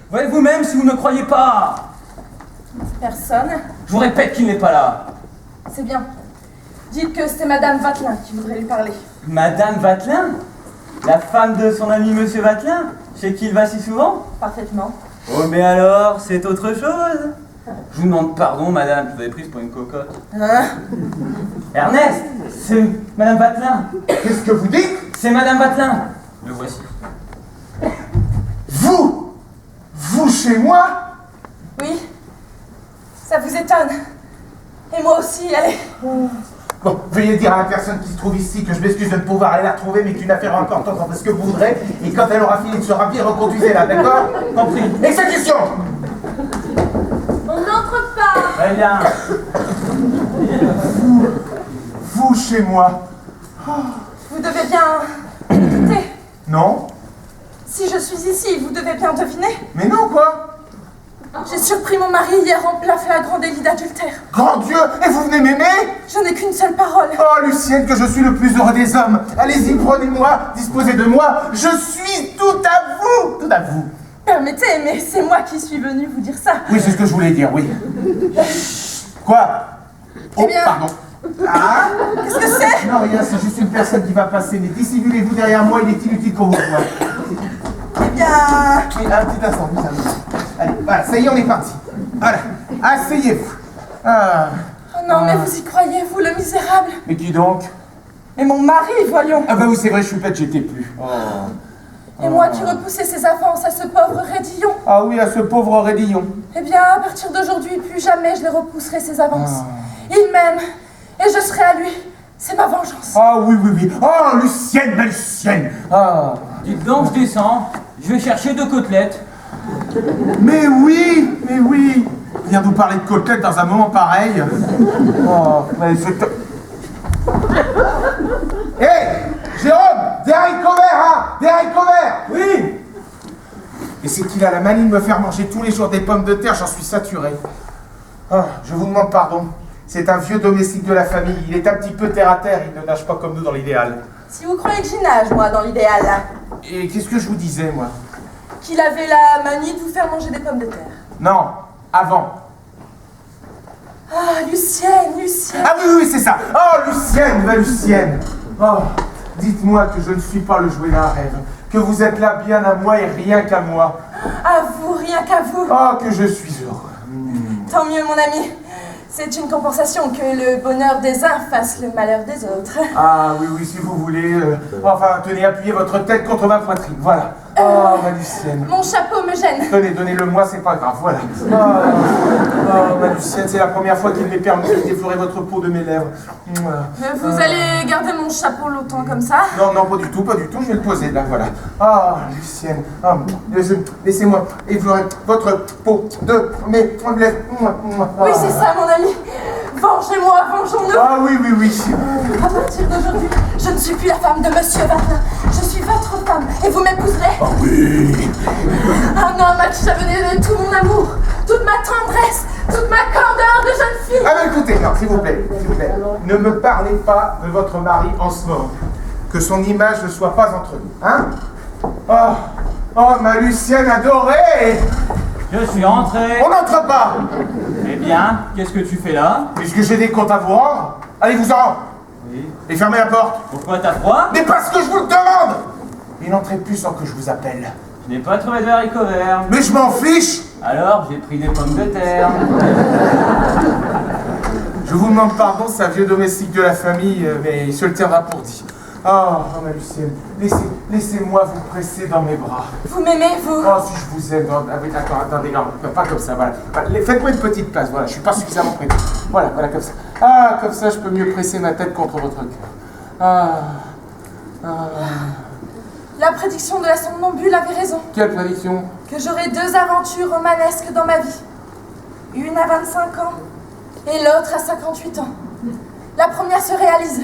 Voyez vous-même si vous ne croyez pas. Personne. Je vous répète qu'il n'est pas là. C'est bien. Dites que c'est Madame Vatelin qui voudrait lui parler. Madame Vatelin? La femme de son ami Monsieur Vatelin? Chez qui il va si souvent? Parfaitement. Oh mais alors, c'est autre chose. Je vous demande pardon, madame, je vous avais prise pour une cocotte. Hein? Ernest, c'est Madame Vatelin. Qu'est-ce que vous dites? C'est Madame Vatelin. Le voici. Vous chez moi? Oui. Ça vous étonne. Et moi aussi, allez. Bon, veuillez dire à la personne qui se trouve ici que je m'excuse de ne pouvoir aller la retrouver, mais qu'une affaire importante en fait ce que vous voudrez, et quand elle aura fini de se rhabiller, reconduisez-la, d'accord? Compris. Exécution! On n'entre pas. Très bien. Vous chez moi? Vous devez bien... Écoutez, Non? si je suis ici, vous devez bien deviner. Mais non, quoi? J'ai surpris mon mari hier en plein flagrant délit d'adultère. Grand Dieu! Et vous venez m'aimer? Je n'ai qu'une seule parole. Oh, Lucienne, que je suis le plus heureux des hommes! Allez-y, prenez-moi, disposez de moi, je suis tout à vous! Tout à vous! Permettez, mais c'est moi qui suis venue vous dire ça. Oui, c'est ce que je voulais dire, oui. Quoi? Oh, Eh bien- pardon. Ah? Qu'est-ce que c'est? Non, rien, c'est juste une personne qui va passer, mais dissimulez-vous derrière moi, il est inutile qu'on vous voit. Eh bien... Oui, un petit instant, nous allons. Allez, voilà, ça y est, on est parti. Voilà, asseyez-vous. Ah. Oh non, mais vous y croyez, vous, le misérable? Mais qui donc? Mais mon mari, voyons. Ah bah oui, c'est vrai, je suis bête, j'étais plus. Oh. Et moi qui repoussais ses avances à ce pauvre Raidillon. Ah oui, à ce pauvre Raidillon. Eh bien, à partir d'aujourd'hui, plus jamais je les repousserai ses avances. Il m'aime, et je serai à lui. C'est ma vengeance. Ah oui, oui, oui. Oh, Lucienne, ma Lucienne. Ah. Dites donc, je descends. Je vais chercher 2 côtelettes. Mais oui, mais oui. Viens nous parler de côtelettes dans un moment pareil. Oh, mais c'est... Hé, Jérôme, des haricots verts, hein? Des haricots verts. Oui. Et c'est qu'il a la manie de me faire manger tous les jours des pommes de terre, j'en suis saturé. Ah, je vous demande pardon. C'est un vieux domestique de la famille. Il est un petit peu terre à terre, il ne nage pas comme nous dans l'idéal. Si vous croyez que j'y nage, moi, dans l'idéal, là, Et qu'est-ce que je vous disais, moi? qu'il avait la manie de vous faire manger des pommes de terre. Non, avant. Ah, Lucienne, Lucienne. Ah oui, oui, oui, c'est ça. Oh, Lucienne, ma Lucienne. Oh, dites-moi que je ne suis pas le jouet d'un rêve. Que vous êtes là bien à moi et rien qu'à moi. À vous, rien qu'à vous. Oh, que je suis heureux. Tant mieux, mon ami. C'est une compensation que le bonheur des uns fasse le malheur des autres. Ah oui, oui, si vous voulez. Enfin, tenez, appuyez votre tête contre ma poitrine, voilà. Oh, ma Lucienne. Mon chapeau me gêne. Tenez, donnez-le-moi, c'est pas grave, voilà. Oh, ma Lucienne, c'est la première fois qu'il m'est permis de déflorer votre peau de mes lèvres. Mais vous allez garder mon chapeau longtemps comme ça? Non, non, pas du tout, je vais le poser là, voilà. Ah, Lucienne, laissez-moi effleurer votre peau de mes lèvres. Oui, c'est ça, mon ami. Vengez-moi, vengeons-nous. Ah oui, oui, oui. À partir d'aujourd'hui, je ne suis plus la femme de Monsieur Vatelin. Je suis votre femme et vous m'épouserez. Ah oui. Un homme à qui j'avais donné tout mon amour, toute ma tendresse, toute ma candeur de jeune fille. Ah mais écoutez, non, s'il vous plaît, ne me parlez pas de votre mari en ce moment. Que son image ne soit pas entre nous, hein? Oh, ma Lucienne adorée! Je suis rentré. On n'entre pas! Eh bien, qu'est-ce que tu fais là? Puisque j'ai des comptes à vous rendre, allez-vous-en! Oui. Et fermez la porte! Pourquoi t'as froid? Mais parce que je vous le demande! Et n'entrez plus sans que je vous appelle. Je n'ai pas trouvé de haricots verts. Mais je m'en fiche! Alors, j'ai pris des pommes de terre. Je vous demande pardon, c'est un vieux domestique de la famille, mais il se le tiendra pour dit. Oh, ma Lucienne, laissez-moi vous presser dans mes bras. Vous m'aimez, vous? Oh, si je vous aime, d'accord, attendez, non, pas comme ça, voilà. Faites-moi une petite place, voilà, je suis pas suffisamment près. Voilà, comme ça. Ah, comme ça, je peux mieux presser ma tête contre votre cœur. La prédiction de la somnambule avait raison. Quelle prédiction? Que j'aurai 2 aventures romanesques dans ma vie. Une à 25 ans et l'autre à 58 ans. La première se réalise.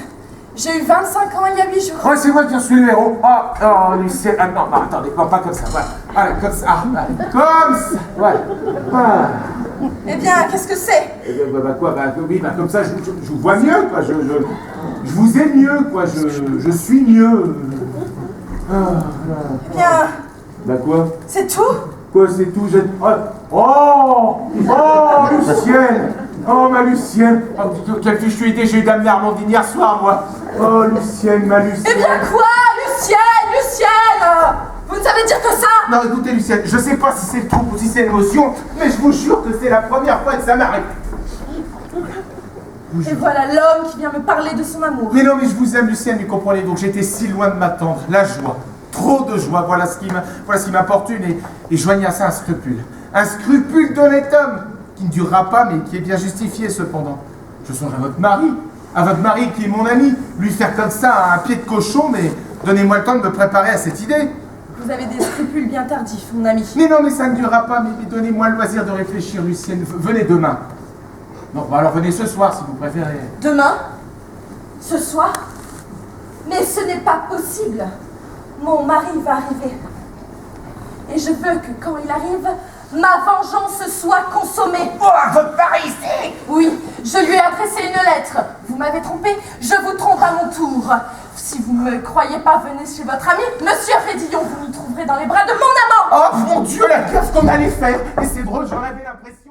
J'ai eu 25 ans il y a 8 jours. Ouais, c'est moi qui en suis le héros. Oh, Lucienne, non, attendez, non, pas comme ça, voilà, comme ça, comme ça, voilà. Eh bien, qu'est-ce que c'est? Eh bien, quoi, oui, comme ça, je vous vois mieux, quoi, je vous aime mieux, quoi, je suis mieux. Eh bien, Bah quoi? c'est tout? Quoi, c'est tout, je... Oh, Lucienne. Oh, ma Lucienne. Oh, quelle fichue idée j'ai eu d'amener Armandine hier soir, moi. Oh, Lucienne, ma Lucienne. Eh bien quoi, Lucienne, vous ne savez dire que ça? Non, écoutez, Lucienne, je sais pas si c'est le trouble ou si c'est l'émotion, mais je vous jure que c'est la première fois que ça m'arrive. Et voilà l'homme qui vient me parler de son amour. Mais non, mais je vous aime, Lucienne, vous comprenez, donc j'étais si loin de m'attendre. La joie, trop de joie, voilà ce qui m'importune, et joignez à ça un scrupule. Un scrupule d'honnête homme, qui ne durera pas, mais qui est bien justifié cependant. Je songe à votre mari qui est mon ami. Lui faire comme ça à un pied de cochon, mais donnez-moi le temps de me préparer à cette idée. Vous avez des scrupules bien tardifs, mon ami. Mais non, mais ça ne durera pas, mais donnez-moi le loisir de réfléchir, Lucienne. Venez demain. Non, bon, alors venez ce soir, si vous préférez. Demain? Ce soir? Mais ce n'est pas possible. Mon mari va arriver. Et je veux que quand il arrive, ma vengeance soit consommée. Oh, votre mari ici! Oui, je lui ai adressé une lettre. Vous m'avez trompé, je vous trompe à mon tour. Si vous ne me croyez pas, venez chez votre ami, Monsieur Rédillon, vous nous trouverez dans les bras de mon amant. Oh mon Dieu, la gaffe qu'on allait faire! Et c'est drôle, j'en avais l'impression.